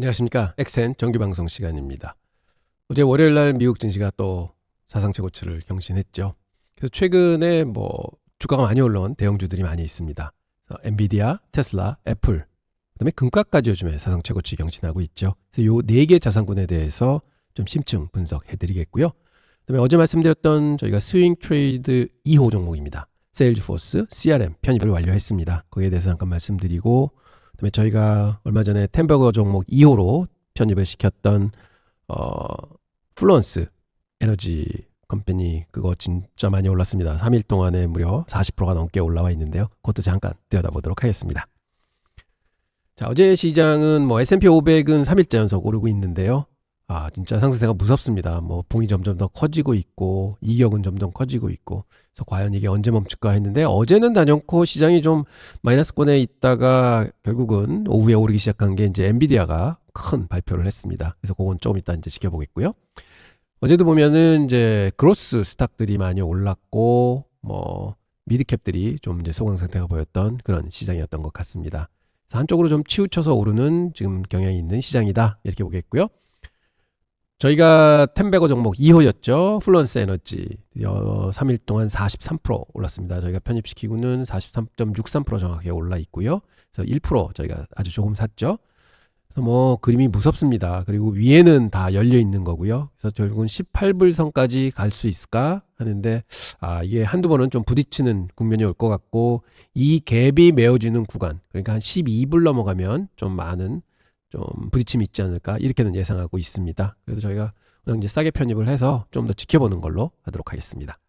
안녕하십니까. 엑센 정규방송 시간입니다. 어제 월요일날 미국 증시가 또 사상 최고치를 경신했죠. 그래서 최근에 주가가 많이 올라온 대형주들이 많이 있습니다. 그래서 엔비디아, 테슬라, 애플, 그다음에 금값까지 요즘에 사상 최고치 경신하고 있죠. 그래서 요 4개 자산군에 대해서 좀 심층 분석해드리겠고요. 그다음에 어제 말씀드렸던 저희가 스윙 트레이드 2호 종목입니다. 세일즈포스, CRM 편입을 완료했습니다. 거기에 대해서 잠깐 말씀드리고, 그다음에 저희가 얼마 전에 템버거 종목 2호로 편입을 시켰던 플루언스 에너지 컴퍼니, 그거 진짜 많이 올랐습니다. 3일 동안에 무려 40%가 넘게 올라와 있는데요. 그것도 잠깐 들여다보도록 하겠습니다. 자, 어제 시장은 S&P 500은 3일째 연속 오르고 있는데요. 진짜 상승세가 무섭습니다. 봉이 점점 더 커지고 있고 이격은 점점 커지고 있고, 그래서 과연 이게 언제 멈출까 했는데, 어제는 단연코 시장이 좀 마이너스권에 있다가 결국은 오후에 오르기 시작한 게 이제 엔비디아가 큰 발표를 했습니다. 그래서 그건 조금 이따 이제 지켜보겠고요. 어제도 보면은 이제 그로스 스탁들이 많이 올랐고 미드캡들이 좀 이제 소강 상태가 보였던 그런 시장이었던 것 같습니다. 그래서 한쪽으로 좀 치우쳐서 오르는 지금 경향이 있는 시장이다, 이렇게 보겠고요. 저희가 템베거 종목 2호였죠. 플루언스 에너지 3일 동안 43% 올랐습니다. 저희가 편입시키고는 43.63% 정확하게 올라 있고요. 그래서 1% 저희가 아주 조금 샀죠. 그래서 그림이 무섭습니다. 그리고 위에는 다 열려 있는 거고요. 그래서 결국은 18불 선까지 갈 수 있을까 하는데, 이게 한두 번은 좀 부딪히는 국면이 올 것 같고, 이 갭이 메워지는 구간, 그러니까 한 12불 넘어가면 좀 많은 좀 부딪힘이 있지 않을까, 이렇게는 예상하고 있습니다. 그래서 저희가 이제 싸게 편입을 해서 좀 더 지켜보는 걸로 하도록 하겠습니다.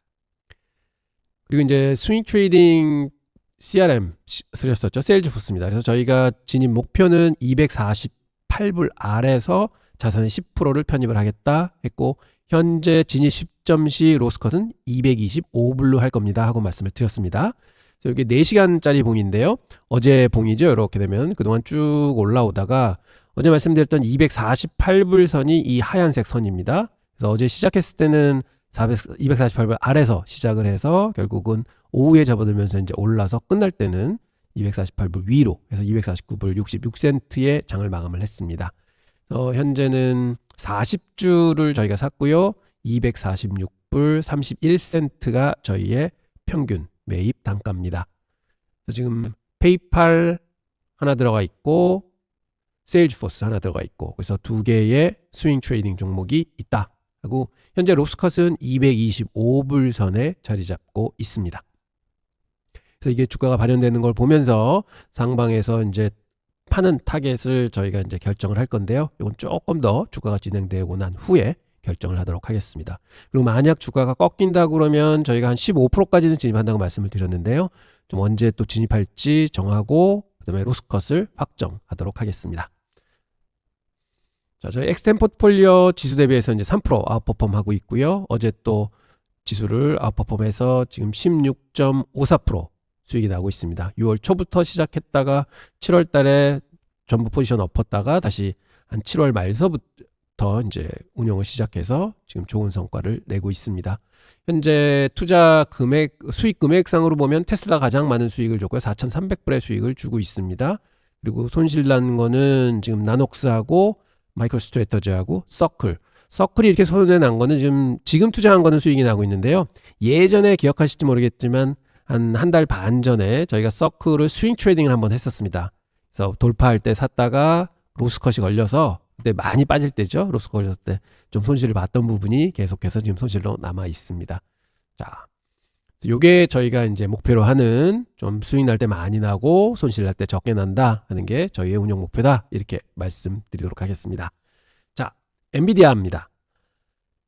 그리고 이제 스윙 트레이딩 CRM 쓰셨었죠. 세일즈포스입니다. 그래서 저희가 진입 목표는 248불 아래서 자산의 10%를 편입을 하겠다 했고, 현재 진입 시점 시 로스컷은 225불로 할 겁니다 하고 말씀을 드렸습니다. 그래서 이게 4시간짜리 봉인데요. 어제 봉이죠. 이렇게 되면 그동안 쭉 올라오다가 어제 말씀드렸던 248불 선이 이 하얀색 선입니다. 그래서 어제 시작했을 때는 248불 아래서 시작을 해서 결국은 오후에 접어들면서 이제 올라서 끝날 때는 248불 위로 해서 249불 66센트의 장을 마감을 했습니다. 현재는 40주를 저희가 샀고요. 246불 31센트가 저희의 평균 매입 단가입니다. 지금 페이팔 하나 들어가 있고 세일즈포스 하나 들어가 있고, 그래서 2개의 스윙 트레이딩 종목이 있다 하고, 현재 로스컷은 225불 선에 자리 잡고 있습니다. 그래서 이게 주가가 발현되는 걸 보면서 상방에서 이제 파는 타겟을 저희가 이제 결정을 할 건데요. 이건 조금 더 주가가 진행되고 난 후에 결정을 하도록 하겠습니다. 그리고 만약 주가가 꺾인다 그러면 저희가 한 15%까지는 진입한다고 말씀을 드렸는데요. 좀 언제 또 진입할지 정하고 그다음에 로스컷을 확정하도록 하겠습니다. 자, 저희 엑스템 포트폴리오 지수 대비해서 이제 3% 아웃퍼폼 하고 있고요. 어제 또 지수를 아웃퍼폼해서 지금 16.54% 수익이 나고 있습니다. 6월 초부터 시작했다가 7월 달에 전부 포지션 엎었다가 다시 한 7월 말서부터 이제 운용을 시작해서 지금 좋은 성과를 내고 있습니다. 현재 투자 금액, 수익 금액상으로 보면 테슬라 가장 많은 수익을 줬고요. 4,300불의 수익을 주고 있습니다. 그리고 손실 난 거는 지금 나녹스하고 마이크로스트레터즈하고 서클이 이렇게 손해 난 거는 지금 투자한 거는 수익이 나고 있는데요. 예전에 기억하실지 모르겠지만 한 달 반 전에 저희가 서클을 스윙 트레이딩을 한번 했었습니다. 그래서 돌파할 때 샀다가 로스컷이 걸려서, 그때 많이 빠질 때죠. 로스컷 걸렸을 때 좀 손실을 봤던 부분이 계속해서 지금 손실로 남아 있습니다. 자, 요게 저희가 이제 목표로 하는, 좀 수익 날 때 많이 나고 손실 날 때 적게 난다 하는 게 저희의 운용 목표다, 이렇게 말씀드리도록 하겠습니다. 자, 엔비디아입니다.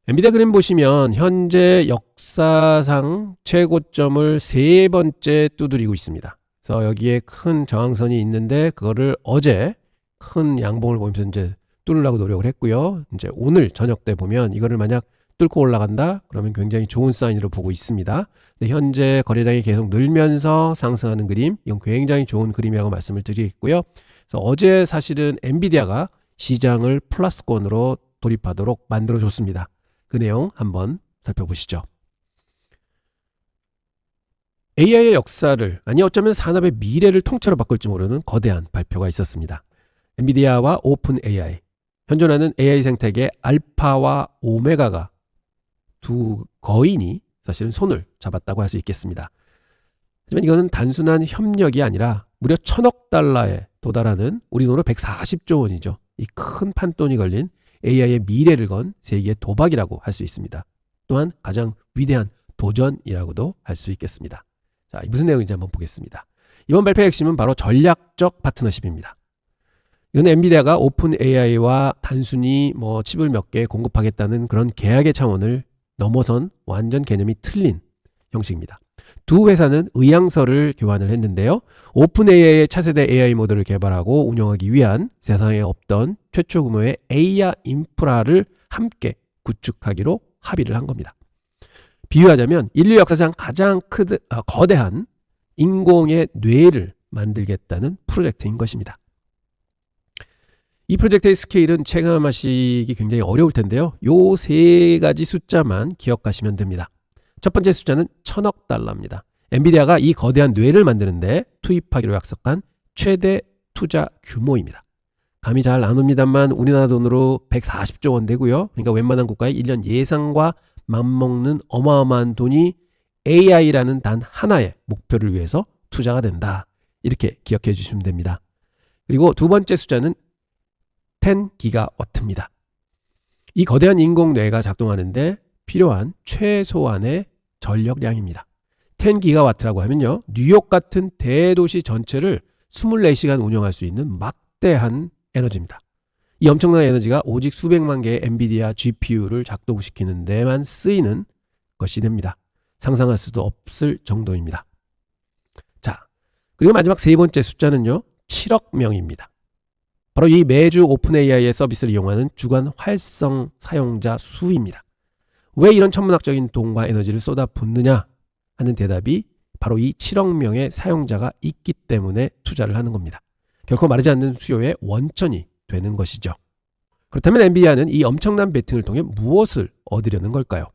엔비디아 그림 보시면 현재 역사상 최고점을 3번째 두드리고 있습니다. 그래서 여기에 큰 저항선이 있는데 그거를 어제 큰 양봉을 보면서 이제 뚫으려고 노력을 했고요. 이제 오늘 저녁 때 보면 이거를 만약 뚫고 올라간다 그러면 굉장히 좋은 사인으로 보고 있습니다. 근데 현재 거래량이 계속 늘면서 상승하는 그림, 이건 굉장히 좋은 그림이라고 말씀을 드리겠고요. 그래서 어제 사실은 엔비디아가 시장을 플러스권으로 돌입하도록 만들어줬습니다. 그 내용 한번 살펴보시죠. AI의 역사를, 아니 어쩌면 산업의 미래를 통째로 바꿀지 모르는 거대한 발표가 있었습니다. 엔비디아와 오픈 AI, 현존하는 AI 생태계 알파와 오메가가 두 거인이 사실은 손을 잡았다고 할 수 있겠습니다. 하지만 이것은 단순한 협력이 아니라 무려 1,000억 달러에 도달하는 우리 돈으로 140조 원이죠. 이 큰 판돈이 걸린 AI의 미래를 건 세계의 도박이라고 할 수 있습니다. 또한 가장 위대한 도전이라고도 할 수 있겠습니다. 자, 무슨 내용인지 한번 보겠습니다. 이번 발표의 핵심은 바로 전략적 파트너십입니다. 이건 엔비디아가 오픈 AI와 단순히 칩을 몇 개 공급하겠다는 그런 계약의 차원을 넘어선 완전 개념이 틀린 형식입니다. 두 회사는 의향서를 교환을 했는데요. 오픈 AI의 차세대 AI 모델을 개발하고 운영하기 위한 세상에 없던 최초 규모의 AI 인프라를 함께 구축하기로 합의를 한 겁니다. 비유하자면 인류 역사상 가장 거대한 인공의 뇌를 만들겠다는 프로젝트인 것입니다. 이 프로젝트의 스케일은 체감하시기 굉장히 어려울 텐데요. 요 세 가지 숫자만 기억하시면 됩니다. 첫 번째 숫자는 1,000억 달러입니다. 엔비디아가 이 거대한 뇌를 만드는데 투입하기로 약속한 최대 투자 규모입니다. 감이 잘 안 옵니다만 우리나라 돈으로 140조 원 되고요. 그러니까 웬만한 국가의 1년 예상과 맞먹는 어마어마한 돈이 AI라는 단 하나의 목표를 위해서 투자가 된다. 이렇게 기억해 주시면 됩니다. 그리고 두 번째 숫자는 10기가와트입니다. 이 거대한 인공뇌가 작동하는데 필요한 최소한의 전력량입니다. 10기가와트라고 하면요, 뉴욕 같은 대도시 전체를 24시간 운영할 수 있는 막대한 에너지입니다. 이 엄청난 에너지가 오직 수백만 개의 엔비디아 GPU를 작동시키는 데만 쓰이는 것이 됩니다. 상상할 수도 없을 정도입니다. 자, 그리고 마지막 세 번째 숫자는요, 7억 명입니다. 바로 이 매주 오픈 AI의 서비스를 이용하는 주간 활성 사용자 수입니다. 왜 이런 천문학적인 돈과 에너지를 쏟아붓느냐 하는 대답이 바로 이 7억 명의 사용자가 있기 때문에 투자를 하는 겁니다. 결코 마르지 않는 수요의 원천이 되는 것이죠. 그렇다면 엔비디아는 이 엄청난 베팅을 통해 무엇을 얻으려는 걸까요?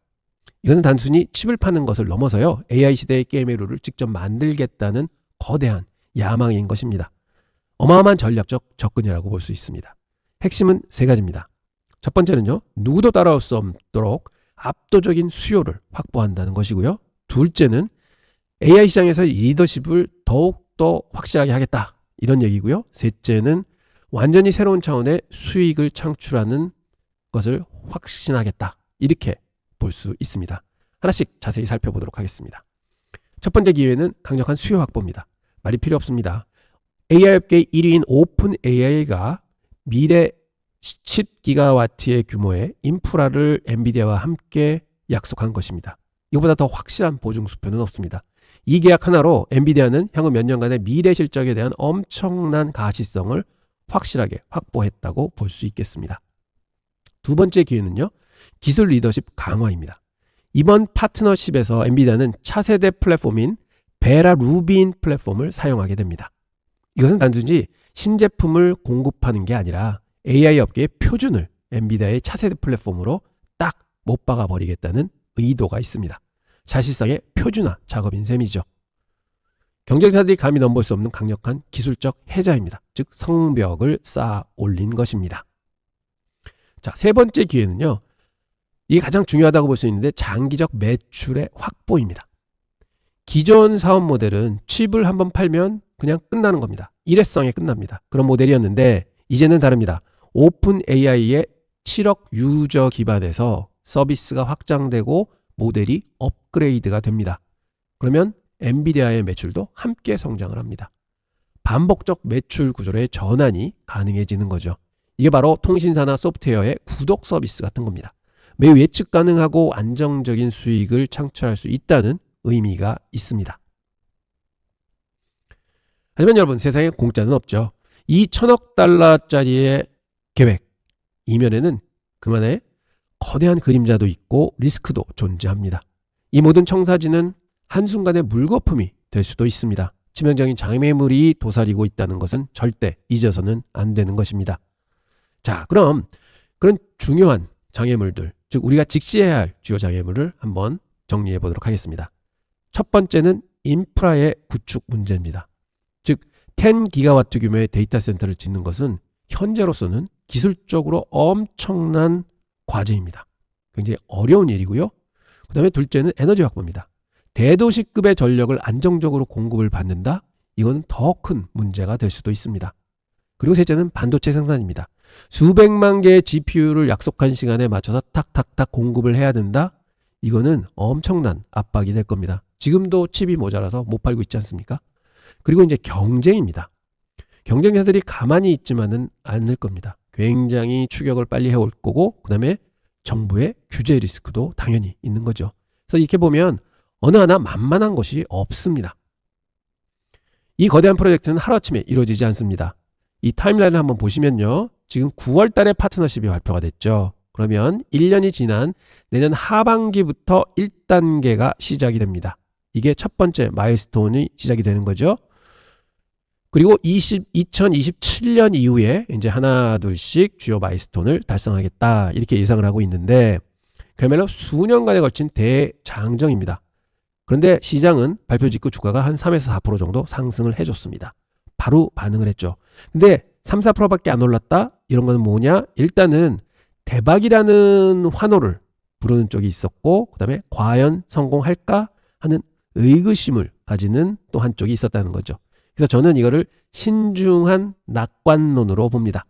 이것은 단순히 칩을 파는 것을 넘어서요, AI 시대의 게임의 룰을 직접 만들겠다는 거대한 야망인 것입니다. 어마어마한 전략적 접근이라고 볼 수 있습니다. 핵심은 세 가지입니다. 첫 번째는요, 누구도 따라올 수 없도록 압도적인 수요를 확보한다는 것이고요. 둘째는 AI 시장에서 리더십을 더욱더 확실하게 하겠다, 이런 얘기고요. 셋째는 완전히 새로운 차원의 수익을 창출하는 것을 확신하겠다, 이렇게 볼 수 있습니다. 하나씩 자세히 살펴보도록 하겠습니다. 첫 번째 기회는 강력한 수요 확보입니다. 말이 필요 없습니다. AI 업계 1위인 오픈 AI가 미래 10기가와트의 규모의 인프라를 엔비디아와 함께 약속한 것입니다. 이보다 더 확실한 보증 수표는 없습니다. 이 계약 하나로 엔비디아는 향후 몇 년간의 미래 실적에 대한 엄청난 가시성을 확실하게 확보했다고 볼 수 있겠습니다. 두 번째 기회는요, 기술 리더십 강화입니다. 이번 파트너십에서 엔비디아는 차세대 플랫폼인 베라 루빈 플랫폼을 사용하게 됩니다. 이것은 단순히 신제품을 공급하는 게 아니라 AI 업계의 표준을 엔비디아의 차세대 플랫폼으로 딱 못 박아 버리겠다는 의도가 있습니다. 사실상의 표준화 작업인 셈이죠. 경쟁사들이 감히 넘볼 수 없는 강력한 기술적 해자입니다. 즉 성벽을 쌓아 올린 것입니다. 자, 세 번째 기회는요, 이게 가장 중요하다고 볼 수 있는데 장기적 매출의 확보입니다. 기존 사업 모델은 칩을 한번 팔면 그냥 끝나는 겁니다. 일회성에 끝납니다. 그런 모델이었는데 이제는 다릅니다. 오픈 AI의 7억 유저 기반에서 서비스가 확장되고 모델이 업그레이드가 됩니다. 그러면 엔비디아의 매출도 함께 성장을 합니다. 반복적 매출 구조의 전환이 가능해지는 거죠. 이게 바로 통신사나 소프트웨어의 구독 서비스 같은 겁니다. 매우 예측 가능하고 안정적인 수익을 창출할 수 있다는 의미가 있습니다. 하지만 여러분, 세상에 공짜는 없죠. 이 1,000억 달러짜리의 계획 이면에는 그만의 거대한 그림자도 있고 리스크도 존재합니다. 이 모든 청사진은 한순간의 물거품이 될 수도 있습니다. 치명적인 장애물이 도사리고 있다는 것은 절대 잊어서는 안 되는 것입니다. 자, 그럼 그런 중요한 장애물들, 즉 우리가 직시해야 할 주요 장애물을 한번 정리해 보도록 하겠습니다. 첫 번째는 인프라의 구축 문제입니다. 즉 10기가와트 규모의 데이터 센터를 짓는 것은 현재로서는 기술적으로 엄청난 과제입니다. 굉장히 어려운 일이고요. 그 다음에 둘째는 에너지 확보입니다. 대도시급의 전력을 안정적으로 공급을 받는다? 이건 더 큰 문제가 될 수도 있습니다. 그리고 셋째는 반도체 생산입니다. 수백만 개의 GPU를 약속한 시간에 맞춰서 탁탁탁 공급을 해야 된다? 이거는 엄청난 압박이 될 겁니다. 지금도 칩이 모자라서 못 팔고 있지 않습니까? 그리고 이제 경쟁입니다. 경쟁자들이 가만히 있지만은 않을 겁니다. 굉장히 추격을 빨리 해올 거고, 그 다음에 정부의 규제 리스크도 당연히 있는 거죠. 그래서 이렇게 보면 어느 하나 만만한 것이 없습니다. 이 거대한 프로젝트는 하루아침에 이루어지지 않습니다. 이 타임라인을 한번 보시면요. 지금 9월 달에 파트너십이 발표가 됐죠. 그러면 1년이 지난 내년 하반기부터 1단계가 시작이 됩니다. 이게 첫 번째 마일스톤이 시작이 되는 거죠. 그리고 2027년 이후에 이제 하나 둘씩 주요 마일스톤을 달성하겠다 이렇게 예상을 하고 있는데 그야말로 수년간에 걸친 대장정입니다. 그런데 시장은 발표 직후 주가가 한 3에서 4% 정도 상승을 해줬습니다. 바로 반응을 했죠. 근데 3, 4%밖에 안 올랐다? 이런 건 뭐냐? 일단은 대박이라는 환호를 부르는 쪽이 있었고 그 다음에 과연 성공할까 하는 의구심을 가지는 또 한쪽이 있었다는 거죠. 그래서 저는 이거를 신중한 낙관론으로 봅니다.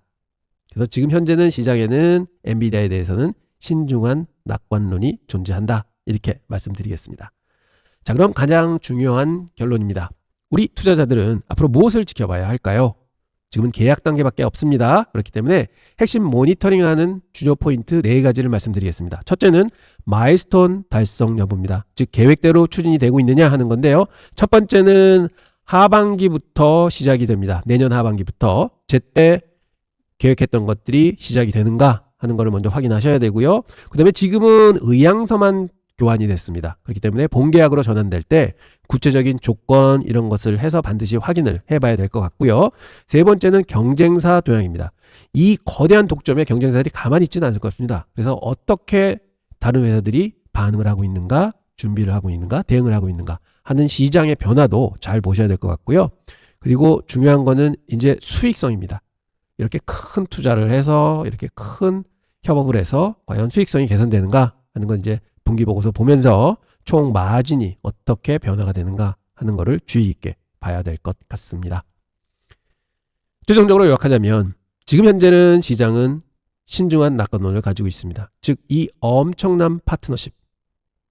그래서 지금 현재는 시장에는 엔비디아에 대해서는 신중한 낙관론이 존재한다. 이렇게 말씀드리겠습니다. 자, 그럼 가장 중요한 결론입니다. 우리 투자자들은 앞으로 무엇을 지켜봐야 할까요? 지금은 계약 단계밖에 없습니다. 그렇기 때문에 핵심 모니터링하는 주요 포인트 4가지를 말씀드리겠습니다. 첫째는 마일스톤 달성 여부입니다. 즉 계획대로 추진이 되고 있느냐 하는 건데요. 첫 번째는 하반기부터 시작이 됩니다. 내년 하반기부터 제때 계획했던 것들이 시작이 되는가 하는 것을 먼저 확인하셔야 되고요. 그 다음에 지금은 의향서만 교환이 됐습니다. 그렇기 때문에 본계약으로 전환될 때 구체적인 조건 이런 것을 해서 반드시 확인을 해봐야 될 것 같고요. 세 번째는 경쟁사 도양입니다. 이 거대한 독점에 경쟁사들이 가만히 있지는 않을 것입니다. 그래서 어떻게 다른 회사들이 반응을 하고 있는가, 준비를 하고 있는가, 대응을 하고 있는가 하는 시장의 변화도 잘 보셔야 될 것 같고요. 그리고 중요한 거는 이제 수익성입니다. 이렇게 큰 투자를 해서 이렇게 큰 협업을 해서 과연 수익성이 개선되는가 하는 건 이제 분기보고서 보면서 총 마진이 어떻게 변화가 되는가 하는 거를 주의 있게 봐야 될 것 같습니다. 최종적으로 요약하자면 지금 현재는 시장은 신중한 낙관론을 가지고 있습니다. 즉 이 엄청난 파트너십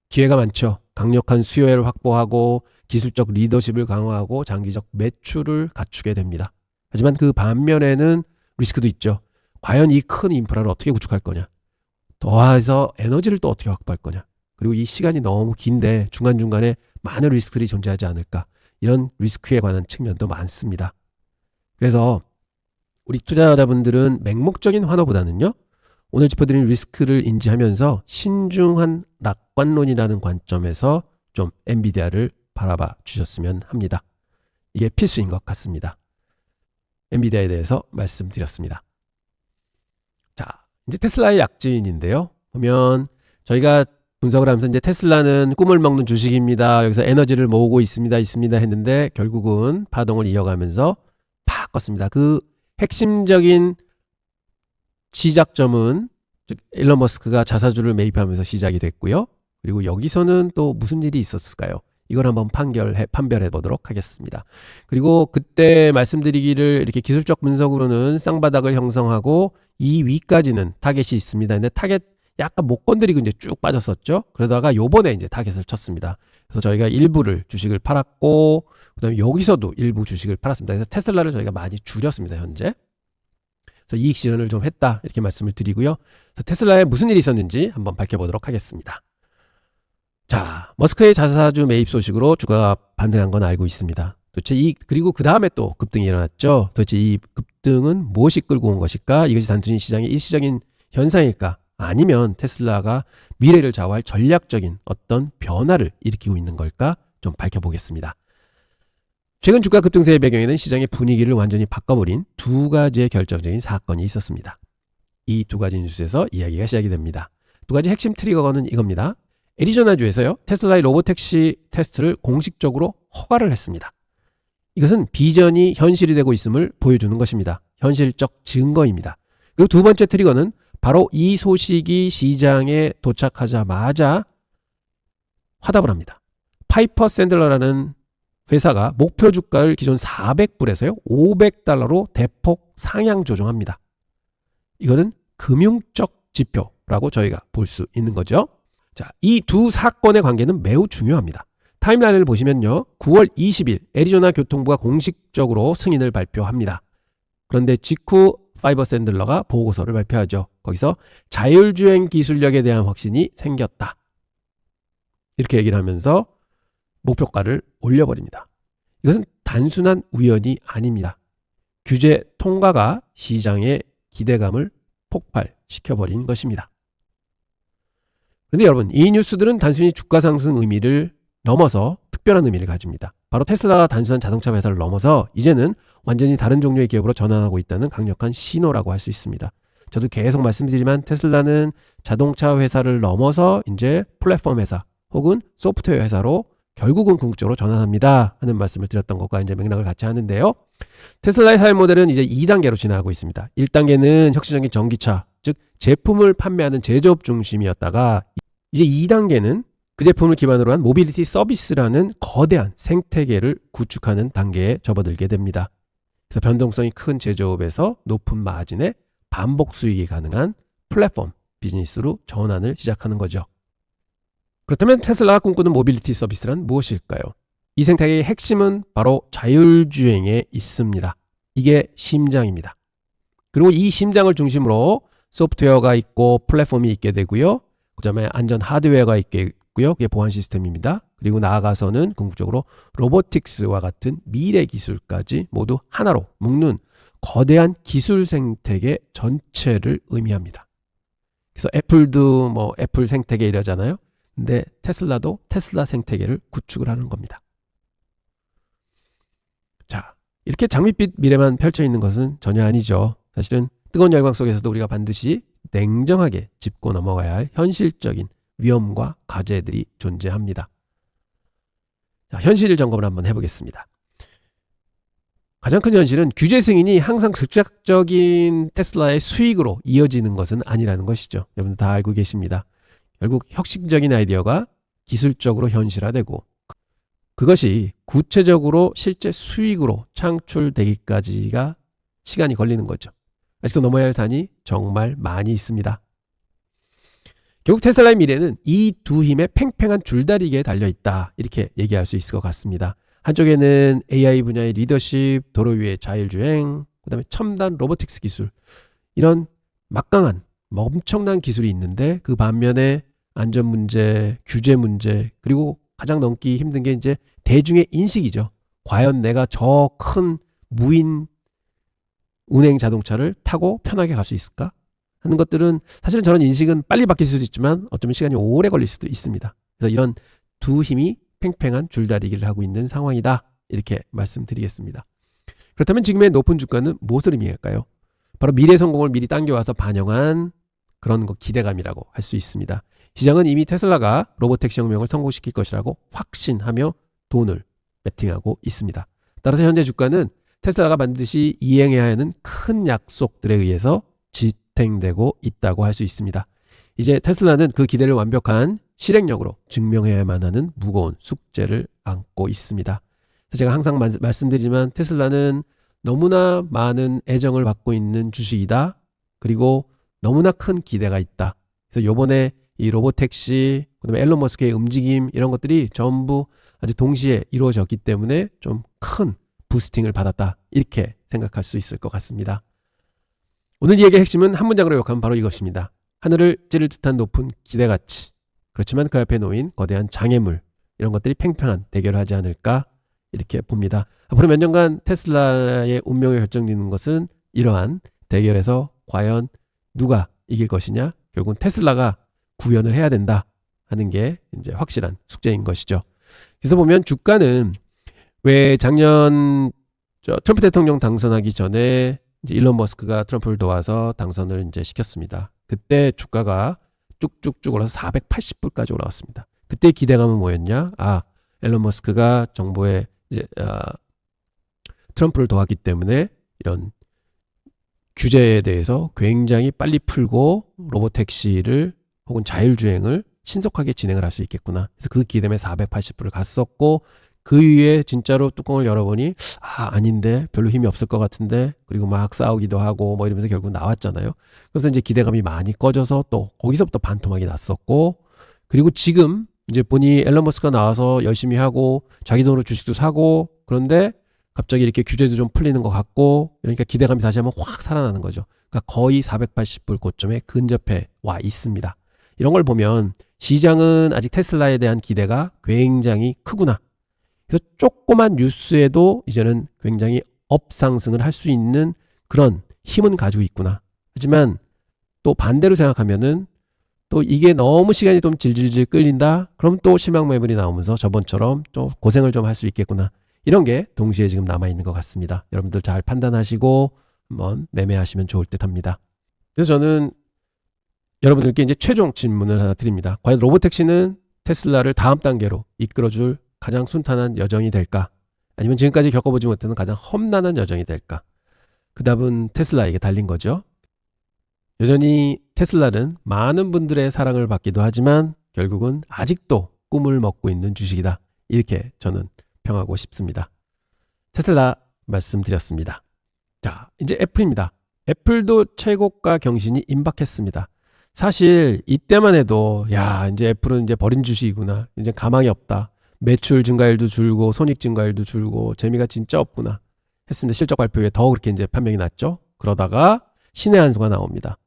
기회가 많죠. 강력한 수요를 확보하고 기술적 리더십을 강화하고 장기적 매출을 갖추게 됩니다. 하지만 그 반면에는 리스크도 있죠. 과연 이 큰 인프라를 어떻게 구축할 거냐. 더해서 에너지를 또 어떻게 확보할 거냐. 그리고 이 시간이 너무 긴데 중간중간에 많은 리스크들이 존재하지 않을까. 이런 리스크에 관한 측면도 많습니다. 그래서 우리 투자자분들은 맹목적인 환호보다는요. 오늘 짚어드린 리스크를 인지하면서 신중한 낙관론이라는 관점에서 좀 엔비디아를 바라봐 주셨으면 합니다. 이게 필수인 것 같습니다. 엔비디아에 대해서 말씀드렸습니다. 자, 이제 테슬라의 약진인데요. 보면 저희가 분석을 하면서 이제 테슬라는 꿈을 먹는 주식입니다. 여기서 에너지를 모으고 있습니다 했는데 결국은 파동을 이어가면서 팍 껐습니다. 그 핵심적인 시작점은 즉 일론 머스크가 자사주를 매입하면서 시작이 됐고요. 그리고 여기서는 또 무슨 일이 있었을까요? 이걸 한번 판별해 보도록 하겠습니다. 그리고 그때 말씀드리기를 이렇게 기술적 분석으로는 쌍바닥을 형성하고 이 위까지는 타겟이 있습니다. 근데 타겟 약간 못 건드리고 이제 쭉 빠졌었죠. 그러다가 요번에 이제 타겟을 쳤습니다. 그래서 저희가 일부를 주식을 팔았고 그다음에 여기서도 일부 주식을 팔았습니다. 그래서 테슬라를 저희가 많이 줄였습니다. 현재. 그래서 이익 실현을 좀 했다 이렇게 말씀을 드리고요. 그래서 테슬라에 무슨 일이 있었는지 한번 밝혀보도록 하겠습니다. 자, 머스크의 자사주 매입 소식으로 주가가 반등한 건 알고 있습니다. 도대체 그리고 그 다음에 또 급등이 일어났죠. 도대체 이 급등은 무엇이 끌고 온 것일까? 이것이 단순히 시장의 일시적인 현상일까? 아니면 테슬라가 미래를 좌우할 전략적인 어떤 변화를 일으키고 있는 걸까? 좀 밝혀보겠습니다. 최근 주가 급등세의 배경에는 시장의 분위기를 완전히 바꿔버린 두 가지의 결정적인 사건이 있었습니다. 이 두 가지 뉴스에서 이야기가 시작이 됩니다. 두 가지 핵심 트리거는 이겁니다. 애리조나주에서요. 테슬라의 로보택시 테스트를 공식적으로 허가를 했습니다. 이것은 비전이 현실이 되고 있음을 보여주는 것입니다. 현실적 증거입니다. 그리고 두 번째 트리거는 바로 이 소식이 시장에 도착하자마자 화답을 합니다. 파이퍼 샌들러라는 회사가 목표 주가를 기존 400불에서요 500달러로 대폭 상향 조정합니다. 이거는 금융적 지표라고 저희가 볼 수 있는 거죠. 자, 이 두 사건의 관계는 매우 중요합니다. 타임라인을 보시면요. 9월 20일 애리조나 교통부가 공식적으로 승인을 발표합니다. 그런데 직후 파이버 샌들러가 보고서를 발표하죠. 거기서 자율주행 기술력에 대한 확신이 생겼다. 이렇게 얘기를 하면서 목표가를 올려버립니다. 이것은 단순한 우연이 아닙니다. 규제 통과가 시장의 기대감을 폭발시켜버린 것입니다. 그런데 여러분, 이 뉴스들은 단순히 주가 상승 의미를 넘어서 특별한 의미를 가집니다. 바로 테슬라가 단순한 자동차 회사를 넘어서 이제는 완전히 다른 종류의 기업으로 전환하고 있다는 강력한 신호라고 할 수 있습니다. 저도 계속 말씀드리지만 테슬라는 자동차 회사를 넘어서 이제 플랫폼 회사 혹은 소프트웨어 회사로 결국은 궁극적으로 전환합니다 하는 말씀을 드렸던 것과 이제 맥락을 같이 하는데요. 테슬라의 사업 모델은 이제 2단계로 진화하고 있습니다. 1단계는 혁신적인 전기차, 즉 제품을 판매하는 제조업 중심이었다가 이제 2단계는 그 제품을 기반으로 한 모빌리티 서비스라는 거대한 생태계를 구축하는 단계에 접어들게 됩니다. 그래서 변동성이 큰 제조업에서 높은 마진에 반복 수익이 가능한 플랫폼 비즈니스로 전환을 시작하는 거죠. 그렇다면 테슬라가 꿈꾸는 모빌리티 서비스란 무엇일까요? 이 생태계의 핵심은 바로 자율주행에 있습니다. 이게 심장입니다. 그리고 이 심장을 중심으로 소프트웨어가 있고 플랫폼이 있게 되고요. 그 다음에 안전 하드웨어가 있게 있고요. 그게 보안 시스템입니다. 그리고 나아가서는 궁극적으로 로보틱스와 같은 미래 기술까지 모두 하나로 묶는 거대한 기술 생태계 전체를 의미합니다. 그래서 애플도 뭐 애플 생태계 이러잖아요. 근데 테슬라도 테슬라 생태계를 구축을 하는 겁니다. 자, 이렇게 장밋빛 미래만 펼쳐 있는 것은 전혀 아니죠. 사실은 뜨거운 열광 속에서도 우리가 반드시 냉정하게 짚고 넘어가야 할 현실적인 위험과 과제들이 존재합니다. 자, 현실 점검을 한번 해보겠습니다. 가장 큰 현실은 규제 승인이 항상 즉각적인 테슬라의 수익으로 이어지는 것은 아니라는 것이죠. 여러분들 다 알고 계십니다. 결국 혁신적인 아이디어가 기술적으로 현실화되고 그것이 구체적으로 실제 수익으로 창출되기까지가 시간이 걸리는 거죠. 아직도 넘어야 할 산이 정말 많이 있습니다. 결국 테슬라의 미래는 이 두 힘의 팽팽한 줄다리기에 달려있다. 이렇게 얘기할 수 있을 것 같습니다. 한쪽에는 AI 분야의 리더십, 도로 위의 자율주행, 그 다음에 첨단 로보틱스 기술, 이런 막강한 엄청난 기술이 있는데 그 반면에 안전 문제, 규제 문제, 그리고 가장 넘기 힘든 게 이제 대중의 인식이죠. 과연 내가 저 큰 무인 운행 자동차를 타고 편하게 갈 수 있을까? 하는 것들은 사실은 저런 인식은 빨리 바뀔 수도 있지만 어쩌면 시간이 오래 걸릴 수도 있습니다. 그래서 이런 두 힘이 팽팽한 줄다리기를 하고 있는 상황이다. 이렇게 말씀드리겠습니다. 그렇다면 지금의 높은 주가는 무엇을 의미할까요? 바로 미래 성공을 미리 당겨와서 반영한 그런 기대감이라고 할 수 있습니다. 시장은 이미 테슬라가 로보택시 혁명을 성공시킬 것이라고 확신하며 돈을 베팅하고 있습니다. 따라서 현재 주가는 테슬라가 반드시 이행해야 하는 큰 약속들에 의해서 지탱되고 있다고 할 수 있습니다. 이제 테슬라는 그 기대를 완벽한 실행력으로 증명해야만 하는 무거운 숙제를 안고 있습니다. 그래서 제가 항상 말씀드리지만 테슬라는 너무나 많은 애정을 받고 있는 주식이다. 그리고 너무나 큰 기대가 있다. 그래서 요번에 이 로보택시, 그다음에 앨런 머스크의 움직임 이런 것들이 전부 아주 동시에 이루어졌기 때문에 좀 큰 부스팅을 받았다. 이렇게 생각할 수 있을 것 같습니다. 오늘 이 얘기의 핵심은 한 문장으로 요약하면 바로 이것입니다. 하늘을 찌를 듯한 높은 기대가치. 그렇지만 그 앞에 놓인 거대한 장애물. 이런 것들이 팽팽한 대결을 하지 않을까 이렇게 봅니다. 앞으로 몇 년간 테슬라의 운명이 결정되는 것은 이러한 대결에서 과연 누가 이길 것이냐. 결국은 테슬라가 구현을 해야 된다 하는 게 이제 확실한 숙제인 것이죠. 그래서 보면 주가는 왜 작년 트럼프 대통령 당선하기 전에 이제 일론 머스크가 트럼프를 도와서 당선을 이제 시켰습니다. 그때 주가가 쭉쭉쭉 올라서 480불까지 올라왔습니다. 그때 기대감은 뭐였냐? 앨런 머스크가 정부의 이제 트럼프를 도왔기 때문에 이런 규제에 대해서 굉장히 빨리 풀고 로보택시를 혹은 자율주행을 신속하게 진행을 할 수 있겠구나. 그래서 그 기대에 480불을 갔었고 그 위에 진짜로 뚜껑을 열어보니 아닌데 별로 힘이 없을 것 같은데 그리고 막 싸우기도 하고 뭐 이러면서 결국 나왔잖아요. 그래서 이제 기대감이 많이 꺼져서 또 거기서부터 반토막이 났었고 그리고 지금 이제 보니 앨런 머스크가 나와서 열심히 하고 자기 돈으로 주식도 사고 그런데 갑자기 이렇게 규제도 좀 풀리는 것 같고 그러니까 기대감이 다시 한번 확 살아나는 거죠. 그러니까 거의 480불 고점에 근접해 와 있습니다. 이런 걸 보면 시장은 아직 테슬라에 대한 기대가 굉장히 크구나. 그래서 조그만 뉴스에도 이제는 굉장히 업상승을 할 수 있는 그런 힘은 가지고 있구나. 하지만 또 반대로 생각하면은 또 이게 너무 시간이 좀 질질질 끌린다. 그럼 또 실망 매물이 나오면서 저번처럼 좀 고생을 좀 할 수 있겠구나. 이런 게 동시에 지금 남아있는 것 같습니다. 여러분들 잘 판단하시고 한번 매매하시면 좋을 듯 합니다. 그래서 저는 여러분들께 이제 최종 질문을 하나 드립니다. 과연 로보택시는 테슬라를 다음 단계로 이끌어줄 가장 순탄한 여정이 될까? 아니면 지금까지 겪어보지 못하는 가장 험난한 여정이 될까? 그 답은 테슬라에게 달린 거죠. 여전히 테슬라는 많은 분들의 사랑을 받기도 하지만 결국은 아직도 꿈을 먹고 있는 주식이다. 이렇게 저는 평하고 싶습니다. 테슬라 말씀드렸습니다. 자, 이제 애플입니다. 애플도 최고가 경신이 임박했습니다. 사실 이때만 해도 이제 애플은 이제 버린 주식이구나. 이제 가망이 없다. 매출 증가율도 줄고 손익 증가율도 줄고 재미가 진짜 없구나 했습니다. 실적 발표에 더 그렇게 이제 판명이 났죠. 그러다가 신의 한 수가 나옵니다.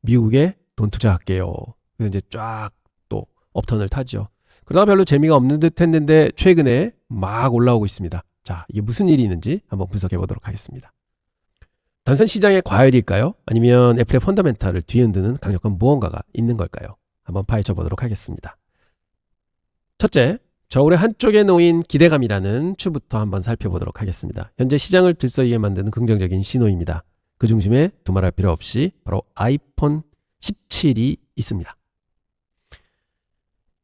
미국에 돈 투자할게요. 그래서 이제 쫙 또 업턴을 타죠. 그러다 별로 재미가 없는 듯 했는데 최근에 막 올라오고 있습니다. 자, 이게 무슨 일이 있는지 한번 분석해 보도록 하겠습니다. 단순 시장의 과열일까요? 아니면 애플의 펀더멘탈을 뒤흔드는 강력한 무언가가 있는 걸까요? 한번 파헤쳐 보도록 하겠습니다. 첫째, 저울의 한쪽에 놓인 기대감이라는 추부터 한번 살펴보도록 하겠습니다. 현재 시장을 들썩이게 만드는 긍정적인 신호입니다. 그 중심에 두말할 필요 없이 바로 아이폰 17이 있습니다.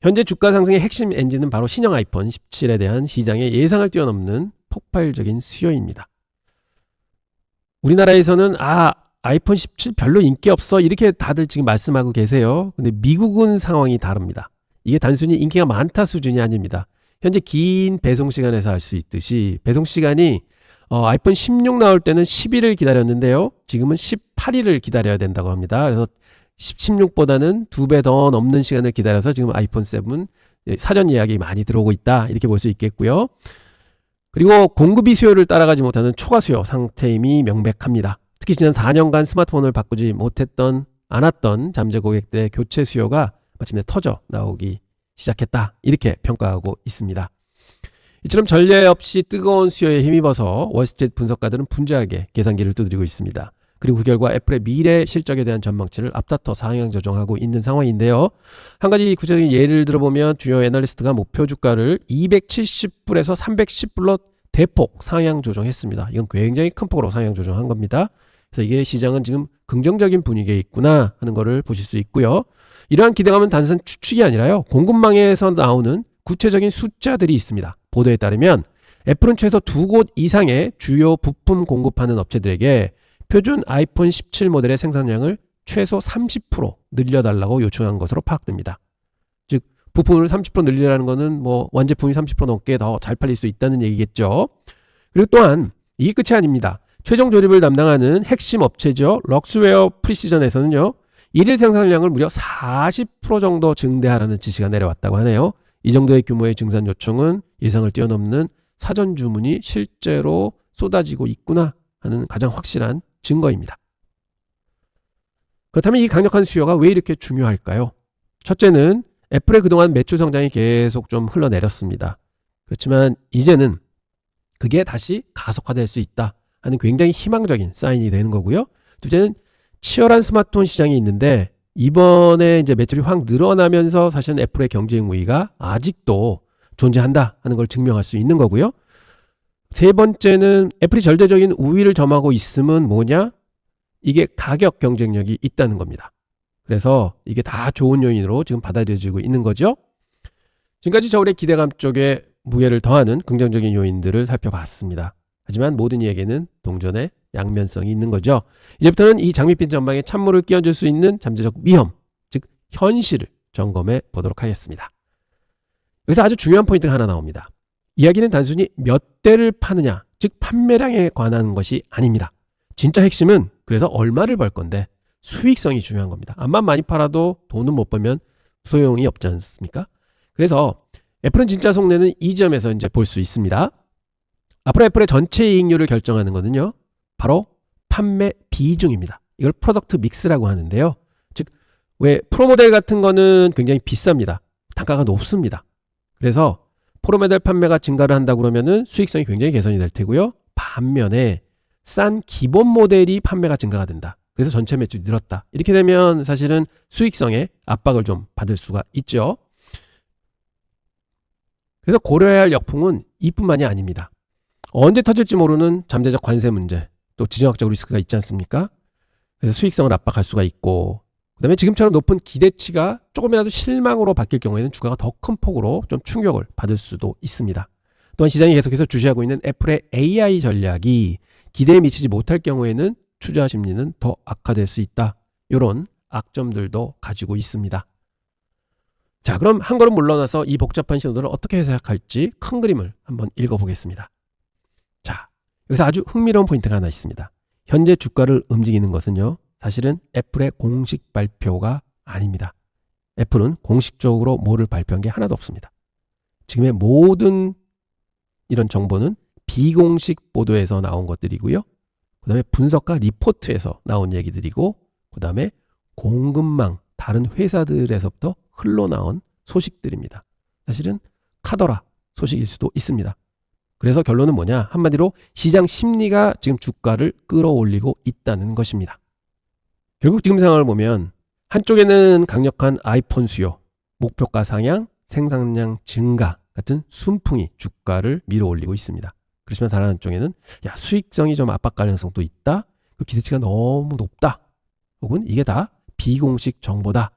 현재 주가 상승의 핵심 엔진은 바로 신형 아이폰 17에 대한 시장의 예상을 뛰어넘는 폭발적인 수요입니다. 우리나라에서는 아이폰 17 별로 인기 없어 이렇게 다들 지금 말씀하고 계세요. 근데 미국은 상황이 다릅니다. 이게 단순히 인기가 많다 수준이 아닙니다. 현재 긴 배송 시간에서 할 수 있듯이 배송 시간이 아이폰 16 나올 때는 10일을 기다렸는데요. 지금은 18일을 기다려야 된다고 합니다. 그래서 16보다는 2배 더 넘는 시간을 기다려서 지금 아이폰 7 사전 예약이 많이 들어오고 있다. 이렇게 볼 수 있겠고요. 그리고 공급이 수요를 따라가지 못하는 초과 수요 상태임이 명백합니다. 특히 지난 4년간 스마트폰을 바꾸지 않았던 잠재 고객들의 교체 수요가 마침내 터져 나오기 시작했다. 이렇게 평가하고 있습니다. 이처럼 전례 없이 뜨거운 수요에 힘입어서 월스트리트 분석가들은 분주하게 계산기를 두드리고 있습니다. 그리고 그 결과 애플의 미래 실적에 대한 전망치를 앞다퉈 상향 조정하고 있는 상황인데요. 한 가지 구체적인 예를 들어보면 주요 애널리스트가 목표 주가를 270불에서 310불로 대폭 상향 조정했습니다. 이건 굉장히 큰 폭으로 상향 조정한 겁니다. 그래서 이게 시장은 지금 긍정적인 분위기에 있구나 하는 것을 보실 수 있고요. 이러한 기대감은 단순 추측이 아니라요. 공급망에서 나오는 구체적인 숫자들이 있습니다. 보도에 따르면 애플은 최소 2곳 이상의 주요 부품 공급하는 업체들에게 표준 아이폰 17 모델의 생산량을 최소 30% 늘려달라고 요청한 것으로 파악됩니다. 즉 부품을 30% 늘리라는 것은 완제품이 30% 넘게 더 잘 팔릴 수 있다는 얘기겠죠. 그리고 또한 이게 끝이 아닙니다. 최종 조립을 담당하는 핵심 업체죠. 럭스웨어 프리시전에서는요. 일일 생산량을 무려 40% 정도 증대하라는 지시가 내려왔다고 하네요. 이 정도의 규모의 증산 요청은 예상을 뛰어넘는 사전 주문이 실제로 쏟아지고 있구나 하는 가장 확실한 증거입니다. 그렇다면 이 강력한 수요가 왜 이렇게 중요할까요? 첫째는 애플의 그동안 매출 성장이 계속 좀 흘러내렸습니다. 그렇지만 이제는 그게 다시 가속화될 수 있다 하는 굉장히 희망적인 사인이 되는 거고요. 둘째는 치열한 스마트폰 시장이 있는데 이번에 이제 매출이 확 늘어나면서 사실은 애플의 경쟁 우위가 아직도 존재한다 하는 걸 증명할 수 있는 거고요. 세 번째는 애플이 절대적인 우위를 점하고 있음은 뭐냐? 이게 가격 경쟁력이 있다는 겁니다. 그래서 이게 다 좋은 요인으로 지금 받아들여지고 있는 거죠. 지금까지 저울의 기대감 쪽에 무게를 더하는 긍정적인 요인들을 살펴봤습니다. 하지만 모든 이에게는 동전의 양면성이 있는 거죠. 이제부터는 이 장밋빛 전망에 찬물을 끼얹을 수 있는 잠재적 위험, 즉 현실을 점검해 보도록 하겠습니다. 여기서 아주 중요한 포인트가 하나 나옵니다. 이야기는 단순히 몇 대를 파느냐, 즉 판매량에 관한 것이 아닙니다. 진짜 핵심은 그래서 얼마를 벌 건데 수익성이 중요한 겁니다. 암만 많이 팔아도 돈은 못 벌면 소용이 없지 않습니까? 그래서 애플은 진짜 속내는 이 점에서 이제 볼 수 있습니다. 앞으로 애플의 전체 이익률을 결정하는 것은요, 바로 판매 비중입니다. 이걸 프로덕트 믹스라고 하는데요. 즉, 왜 프로모델 같은 거는 굉장히 비쌉니다. 단가가 높습니다. 그래서 프로모델 판매가 증가를 한다 그러면은 수익성이 굉장히 개선이 될 테고요. 반면에 싼 기본 모델이 판매가 증가가 된다. 그래서 전체 매출이 늘었다. 이렇게 되면 사실은 수익성에 압박을 좀 받을 수가 있죠. 그래서 고려해야 할 역풍은 이뿐만이 아닙니다. 언제 터질지 모르는 잠재적 관세 문제, 또 지정학적 리스크가 있지 않습니까? 그래서 수익성을 압박할 수가 있고, 그 다음에 지금처럼 높은 기대치가 조금이라도 실망으로 바뀔 경우에는 주가가 더 큰 폭으로 좀 충격을 받을 수도 있습니다. 또한 시장이 계속해서 주시하고 있는 애플의 AI 전략이 기대에 미치지 못할 경우에는 투자 심리는 더 악화될 수 있다. 이런 악점들도 가지고 있습니다. 자, 그럼 한 걸음 물러나서 이 복잡한 신호들을 어떻게 해석할지 큰 그림을 한번 읽어보겠습니다. 자, 여기서 아주 흥미로운 포인트가 하나 있습니다. 현재 주가를 움직이는 것은요, 사실은 애플의 공식 발표가 아닙니다. 애플은 공식적으로 뭐를 발표한 게 하나도 없습니다. 지금의 모든 이런 정보는 비공식 보도에서 나온 것들이고요. 그 다음에 분석가 리포트에서 나온 얘기들이고, 그 다음에 공급망 다른 회사들에서부터 흘러나온 소식들입니다. 사실은 카더라 소식일 수도 있습니다. 그래서 결론은 뭐냐? 한마디로 시장 심리가 지금 주가를 끌어올리고 있다는 것입니다. 결국 지금 상황을 보면 한쪽에는 강력한 아이폰 수요, 목표가 상향, 생산량 증가 같은 순풍이 주가를 밀어올리고 있습니다. 그렇지만 다른 한쪽에는 수익성이 좀 압박 가능성도 있다. 그 기대치가 너무 높다. 혹은 이게 다 비공식 정보다.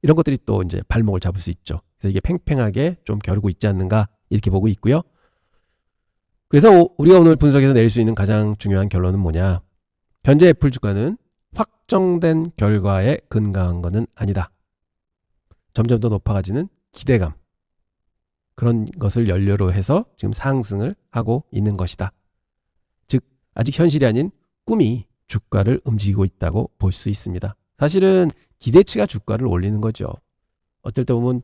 이런 것들이 또 이제 발목을 잡을 수 있죠. 그래서 이게 팽팽하게 좀 겨루고 있지 않는가 이렇게 보고 있고요. 그래서 우리가 오늘 분석해서 내릴 수 있는 가장 중요한 결론은 뭐냐? 현재 애플 주가는 확정된 결과에 근거한 것은 아니다. 점점 더 높아가지는 기대감, 그런 것을 연료로 해서 지금 상승을 하고 있는 것이다. 즉 아직 현실이 아닌 꿈이 주가를 움직이고 있다고 볼 수 있습니다. 사실은 기대치가 주가를 올리는 거죠. 어떨 때 보면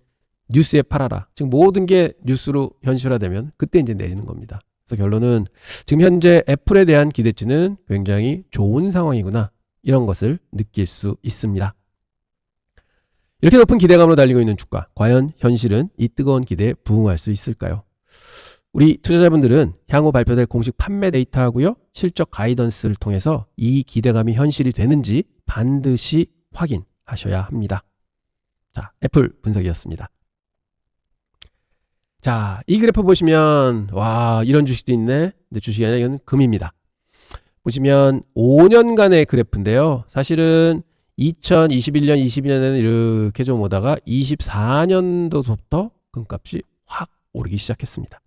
뉴스에 팔아라. 즉 모든 게 뉴스로 현실화되면 그때 이제 내리는 겁니다. 그래서 결론은 지금 현재 애플에 대한 기대치는 굉장히 좋은 상황이구나. 이런 것을 느낄 수 있습니다. 이렇게 높은 기대감으로 달리고 있는 주가, 과연 현실은 이 뜨거운 기대에 부응할 수 있을까요? 우리 투자자분들은 향후 발표될 공식 판매 데이터하고요, 실적 가이던스를 통해서 이 기대감이 현실이 되는지 반드시 확인하셔야 합니다. 자, 애플 분석이었습니다. 자, 이 그래프 보시면 와, 이런 주식도 있네. 근데 주식이 아니라 이건 금입니다. 보시면 5년간의 그래프인데요. 사실은 2021년, 22년에는 이렇게 좀 오다가 24년도부터 금값이 확 오르기 시작했습니다.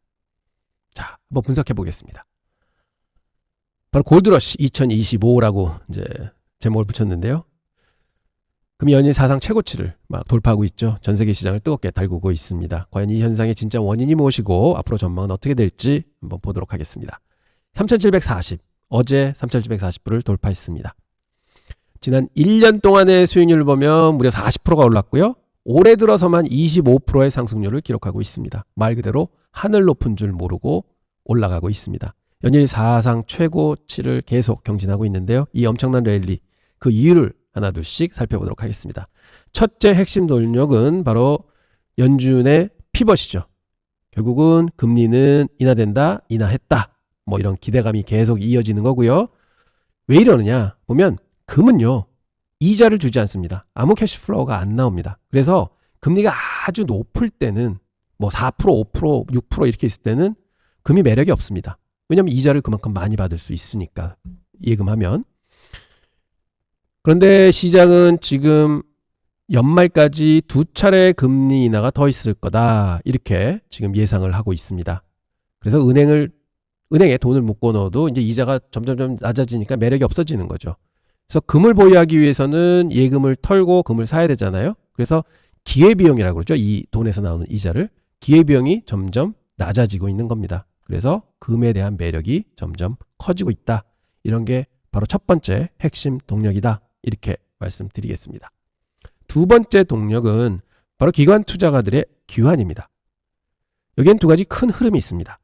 자, 한번 분석해 보겠습니다. 바로 골드러시 2025라고 이제 제목을 붙였는데요. 금이 연일 사상 최고치를 막 돌파하고 있죠. 전 세계 시장을 뜨겁게 달구고 있습니다. 과연 이 현상의 진짜 원인이 무엇이고 앞으로 전망은 어떻게 될지 한번 보도록 하겠습니다. 3740, 어제 3740불을 돌파했습니다. 지난 1년 동안의 수익률을 보면 무려 40%가 올랐고요. 올해 들어서만 25%의 상승률을 기록하고 있습니다. 말 그대로 하늘 높은 줄 모르고 올라가고 있습니다. 연일 사상 최고치를 계속 경신하고 있는데요. 이 엄청난 랠리, 그 이유를 하나둘씩 살펴보도록 하겠습니다. 첫째 핵심 동력은 바로 연준의 피벗이죠. 결국은 금리는 인하된다, 인하했다. 뭐 이런 기대감이 계속 이어지는 거고요. 왜 이러느냐 보면 금은요, 이자를 주지 않습니다. 아무 캐시플로우가 안 나옵니다. 그래서 금리가 아주 높을 때는 뭐 4%, 5%, 6% 이렇게 있을 때는 금이 매력이 없습니다. 왜냐하면 이자를 그만큼 많이 받을 수 있으니까, 예금하면. 그런데 시장은 지금 연말까지 2차례 금리 인하가 더 있을 거다, 이렇게 지금 예상을 하고 있습니다. 그래서 은행에 돈을 묶어 넣어도 이제 이자가 점점점 낮아지니까 매력이 없어지는 거죠. 그래서 금을 보유하기 위해서는 예금을 털고 금을 사야 되잖아요. 그래서 기회비용이라고 그러죠. 이 돈에서 나오는 이자를. 기회비용이 점점 낮아지고 있는 겁니다. 그래서 금에 대한 매력이 점점 커지고 있다. 이런 게 바로 첫 번째 핵심 동력이다. 이렇게 말씀드리겠습니다. 두 번째 동력은 바로 기관 투자가들의 귀환입니다. 여기엔 두 가지 큰 흐름이 있습니다.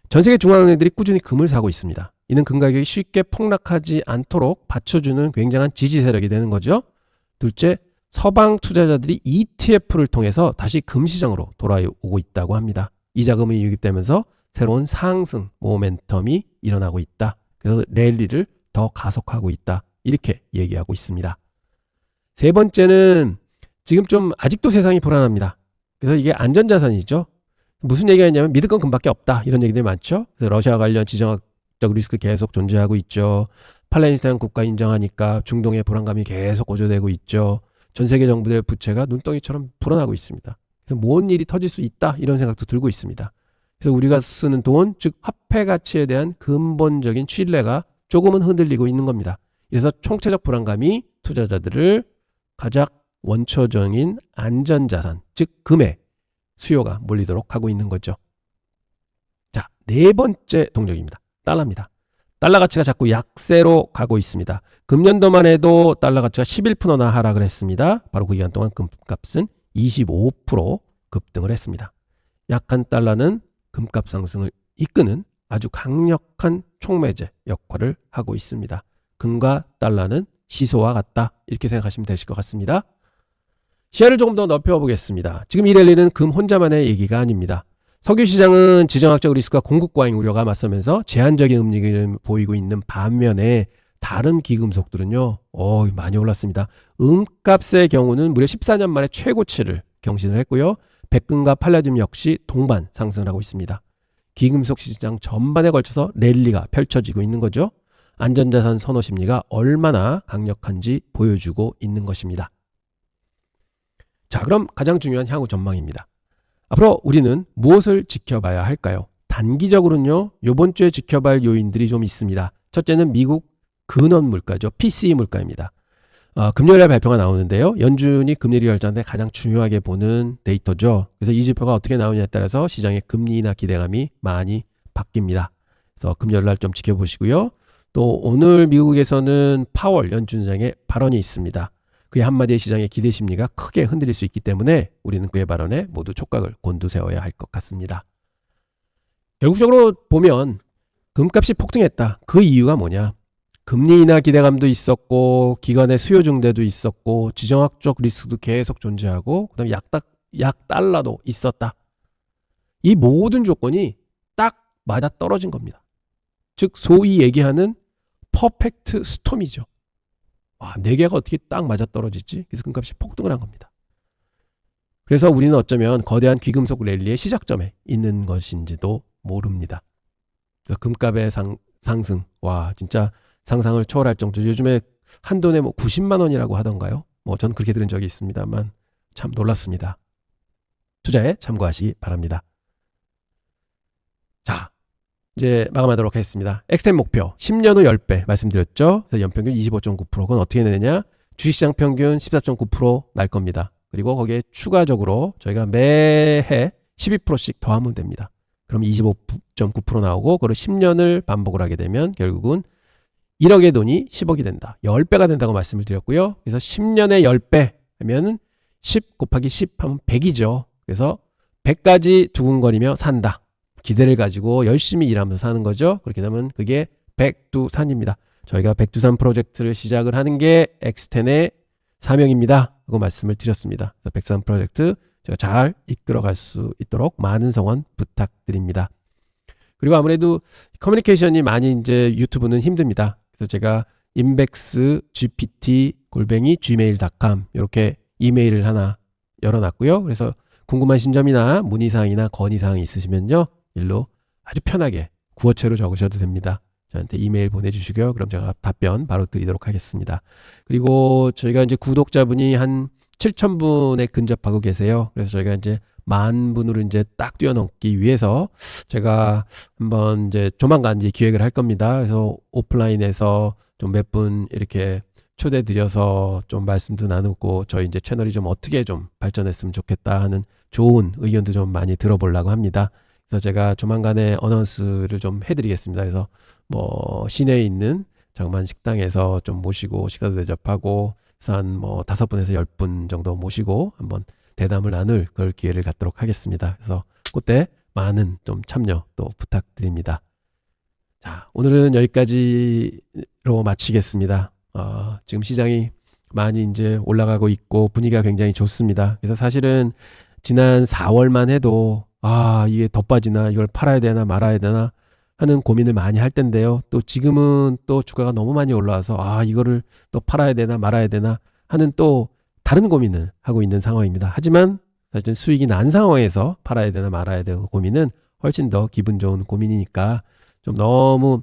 전 세계 중앙은행들이 꾸준히 금을 사고 있습니다. 이는 금 가격이 쉽게 폭락하지 않도록 받쳐주는 굉장한 지지 세력이 되는 거죠. 둘째, 서방 투자자들이 ETF를 통해서 다시 금 시장으로 돌아오고 있다고 합니다. 이 자금이 유입되면서 새로운 상승 모멘텀이 일어나고 있다. 그래서 랠리를 더 가속하고 있다. 이렇게 얘기하고 있습니다. 세 번째는 지금 좀 아직도 세상이 불안합니다. 그래서 이게 안전자산이죠. 무슨 얘기가 있냐면 믿을 건 금밖에 없다. 이런 얘기들이 많죠. 그래서 러시아 관련 지정학적 리스크 계속 존재하고 있죠. 팔레스타인 국가 인정하니까 중동의 불안감이 계속 고조되고 있죠. 전 세계 정부들의 부채가 눈덩이처럼 불어나고 있습니다. 그래서 뭔 일이 터질 수 있다. 이런 생각도 들고 있습니다. 그래서 우리가 쓰는 돈, 즉 화폐 가치에 대한 근본적인 신뢰가 조금은 흔들리고 있는 겁니다. 그래서 총체적 불안감이 투자자들을 가장 원초적인 안전자산, 즉 금에 수요가 몰리도록 하고 있는 거죠. 자, 네 번째 동력입니다. 달러입니다. 달러 가치가 자꾸 약세로 가고 있습니다. 금년도만 해도 달러 가치가 11%나 하락을 했습니다. 바로 그 기간 동안 금값은 25% 급등을 했습니다. 약한 달러는 금값 상승을 이끄는 아주 강력한 촉매제 역할을 하고 있습니다. 금과 달러는 시소와 같다. 이렇게 생각하시면 되실 것 같습니다. 시야를 조금 더 넓혀보겠습니다. 지금 이 랠리는 금 혼자만의 얘기가 아닙니다. 석유 시장은 지정학적 리스크와 공급 과잉 우려가 맞서면서 제한적인 움직임을 보이고 있는 반면에 다른 기금속들은요, 많이 올랐습니다. 음값의 경우는 무려 14년 만에 최고치를 경신을 했고요. 백금과 팔라듐 역시 동반 상승을 하고 있습니다. 기금속 시장 전반에 걸쳐서 랠리가 펼쳐지고 있는 거죠. 안전자산 선호 심리가 얼마나 강력한지 보여주고 있는 것입니다. 자, 그럼 가장 중요한 향후 전망입니다. 앞으로 우리는 무엇을 지켜봐야 할까요? 단기적으로는요, 이번 주에 지켜봐야 할 요인들이 좀 있습니다. 첫째는 미국 근원 물가죠. PCE 물가입니다. 금요일에 발표가 나오는데요. 연준이 금리 결정에 가장 중요하게 보는 데이터죠. 그래서 이 지표가 어떻게 나오냐에 따라서 시장의 금리나 기대감이 많이 바뀝니다. 그래서 금요일 날 좀 지켜보시고요. 또 오늘 미국에서는 파월 연준장의 발언이 있습니다. 그의 한마디의 시장의 기대 심리가 크게 흔들릴 수 있기 때문에 우리는 그의 발언에 모두 촉각을 곤두세워야 할 것 같습니다. 결국적으로 보면 금값이 폭등했다. 그 이유가 뭐냐? 금리 인하 기대감도 있었고 기관의 수요 증대도 있었고 지정학적 리스크도 계속 존재하고 그다음에 약 달러도 있었다. 이 모든 조건이 딱 맞아 떨어진 겁니다. 즉 소위 얘기하는 퍼펙트 스톰이죠. 네 개가 어떻게 딱 맞아 떨어지지? 그래서 금값이 폭등을 한 겁니다. 그래서 우리는 어쩌면 거대한 귀금속 랠리의 시작점에 있는 것인지도 모릅니다. 금값의 상승, 진짜 상상을 초월할 정도. 요즘에 한 돈에 90만 원이라고 하던가요? 전 그렇게 들은 적이 있습니다만 참 놀랍습니다. 투자에 참고하시기 바랍니다. 자, 이제 마감하도록 하겠습니다. 엑스텐 목표 10년 후 10배 말씀드렸죠. 그래서 연평균 25.9%. 그건 어떻게 내느냐? 주식시장 평균 14.9% 날 겁니다. 그리고 거기에 추가적으로 저희가 매해 12%씩 더하면 됩니다. 그럼 25.9% 나오고 그걸 10년을 반복을 하게 되면 결국은 1억의 돈이 10억이 된다. 10배가 된다고 말씀을 드렸고요. 그래서 10년에 10배 하면 10 곱하기 10 하면 100이죠. 그래서 100까지 두근거리며 산다. 기대를 가지고 열심히 일하면서 사는 거죠. 그렇게 되면 그게 백두산입니다. 저희가 백두산 프로젝트를 시작을 하는 게 엑스텐의 사명입니다. 하고 말씀을 드렸습니다. 그래서 백두산 프로젝트 제가 잘 이끌어갈 수 있도록 많은 성원 부탁드립니다. 그리고 아무래도 커뮤니케이션이 많이 이제 유튜브는 힘듭니다. 그래서 제가 inbexgpt@gmail.com 이렇게 이메일을 하나 열어놨고요. 그래서 궁금하신 점이나 문의사항이나 건의사항이 있으시면요. 일로 아주 편하게 구어체로 적으셔도 됩니다. 저한테 이메일 보내주시고요. 그럼 제가 답변 바로 드리도록 하겠습니다. 그리고 저희가 이제 구독자분이 한 7,000분에 근접하고 계세요. 그래서 저희가 이제 10,000분으로 이제 딱 뛰어넘기 위해서 제가 한번 이제 조만간 이제 기획을 할 겁니다. 그래서 오프라인에서 좀 몇 분 이렇게 초대 드려서 좀 말씀도 나누고 저희 이제 채널이 좀 어떻게 좀 발전했으면 좋겠다 하는 좋은 의견도 좀 많이 들어보려고 합니다. 그래서 제가 조만간에 어나운스를 좀 해드리겠습니다. 그래서 뭐 시내에 있는 장만 식당에서 좀 모시고 식사도 대접하고 한 뭐 5분에서 10분 정도 모시고 한번 대담을 나눌 그럴 기회를 갖도록 하겠습니다. 그래서 그때 많은 좀 참여 또 부탁드립니다. 자, 오늘은 여기까지로 마치겠습니다. 지금 시장이 많이 이제 올라가고 있고 분위기가 굉장히 좋습니다. 그래서 사실은 지난 4월만 해도 이게 더 빠지나 이걸 팔아야 되나 말아야 되나 하는 고민을 많이 할 텐데요. 또 지금은 또 주가가 너무 많이 올라와서 이거를 또 팔아야 되나 말아야 되나 하는 또 다른 고민을 하고 있는 상황입니다. 하지만 사실 수익이 난 상황에서 팔아야 되나 말아야 되나 고민은 훨씬 더 기분 좋은 고민이니까 좀 너무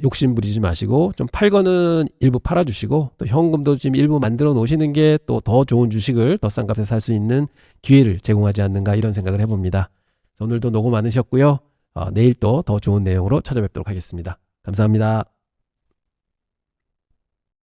욕심 부리지 마시고 좀 팔거는 일부 팔아주시고 또 현금도 지금 일부 만들어 놓으시는 게 또 더 좋은 주식을 더 싼 값에 살 수 있는 기회를 제공하지 않는가 이런 생각을 해봅니다. 오늘도 노고 많으셨고요. 내일 또 더 좋은 내용으로 찾아뵙도록 하겠습니다. 감사합니다.